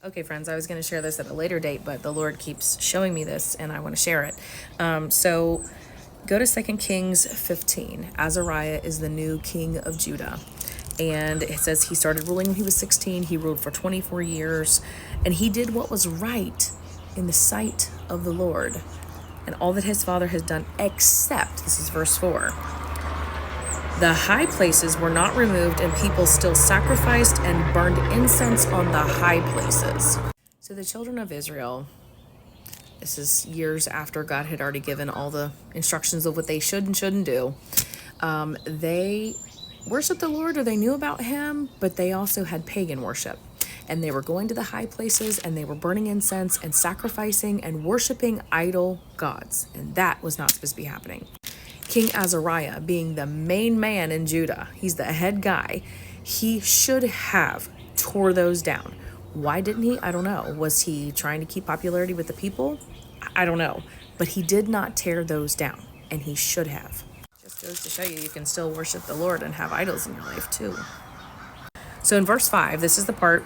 Okay, friends, I was going to share this at a later date, but the Lord keeps showing me this and I want to share it. So go to 2 Kings 15. Azariah is the new king of Judah. And it says he started ruling when he was 16. He ruled for 24 years. And he did what was right in the sight of the Lord. And all that his father has done, except, this is verse 4, the high places were not removed, and people still sacrificed and burned incense on the high places. So the children of Israel, this is years after God had already given all the instructions of what they should and shouldn't do. They worshiped the Lord, or they knew about him, but they also had pagan worship. And they were going to the high places, and they were burning incense and sacrificing and worshiping idol gods. And that was not supposed to be happening. King Azariah, being the main man in Judah, he's the head guy, he should have tore those down. Why didn't he? I don't know. Was he trying to keep popularity with the people? I don't know. But he did not tear those down, and he should have. Just goes to show you can still worship the Lord and have idols in your life too. So in verse 5, this is the part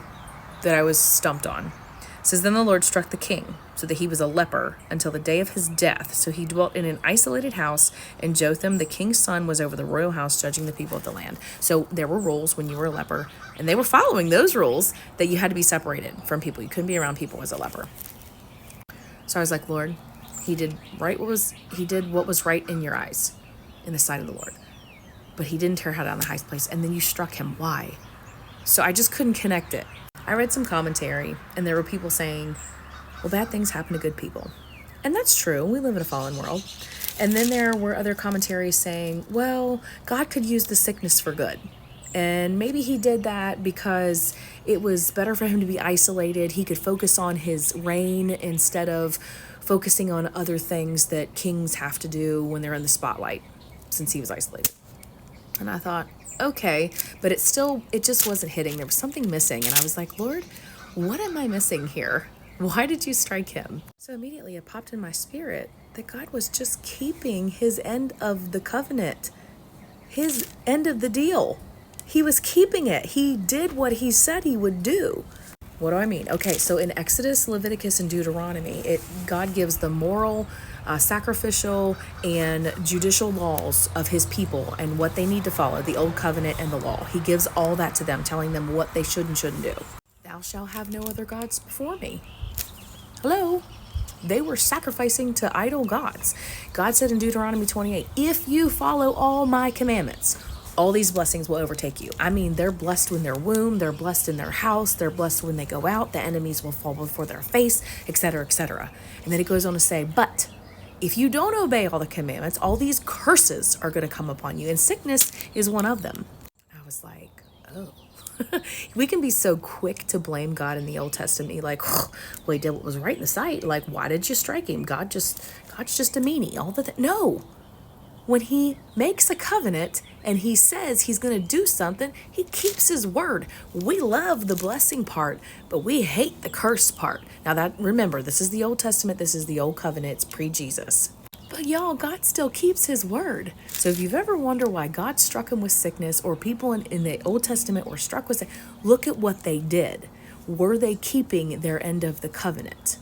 that I was stumped on. It says, then the Lord struck the king so that he was a leper until the day of his death. So he dwelt in an isolated house, and Jotham, the king's son, was over the royal house, judging the people of the land. So there were rules when you were a leper, and they were following those rules that you had to be separated from people. You couldn't be around people as a leper. So I was like, Lord, he did what was right in your eyes, in the sight of the Lord. But he didn't tear down the highest place, and then you struck him. Why? So I just couldn't connect it. I read some commentary, and there were people saying, well, bad things happen to good people. And that's true. We live in a fallen world. And then there were other commentaries saying, well, God could use the sickness for good. And maybe he did that because it was better for him to be isolated. He could focus on his reign instead of focusing on other things that kings have to do when they're in the spotlight, since he was isolated. And I thought, okay, but it just wasn't hitting. There was something missing. And I was like, Lord, what am I missing here? Why did you strike him? So immediately it popped in my spirit that God was just keeping his end of the covenant, his end of the deal. He was keeping it. He did what he said he would do. What do I mean? Okay, so in Exodus, Leviticus, and Deuteronomy, God gives the moral, sacrificial, and judicial laws of his people and what they need to follow, the old covenant and the law. He gives all that to them, telling them what they should and shouldn't do. Thou shalt have no other gods before me. Hello? They were sacrificing to idol gods. God said in Deuteronomy 28, if you follow all my commandments, all these blessings will overtake you. I mean, they're blessed in their womb, they're blessed in their house, they're blessed when they go out, the enemies will fall before their face, etc., etc. And then it goes on to say, but if you don't obey all the commandments, all these curses are going to come upon you, and sickness is one of them. I was like, oh. We can be so quick to blame God in the Old Testament, like, well, he did what was right in the sight. Like, why did you strike him? God's just a meanie. No. When he makes a covenant and he says he's going to do something, he keeps his word. We love the blessing part, but we hate the curse part. Now remember, this is the Old Testament. This is the old covenant. It's pre-Jesus. But y'all, God still keeps his word. So if you've ever wondered why God struck him with sickness, or people in the Old Testament were struck with sickness, look at what they did. Were they keeping their end of the covenant?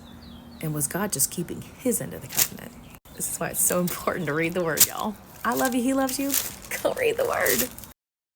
And was God just keeping his end of the covenant? This is why it's so important to read the word, y'all. I love you. He loves you. Go read the word.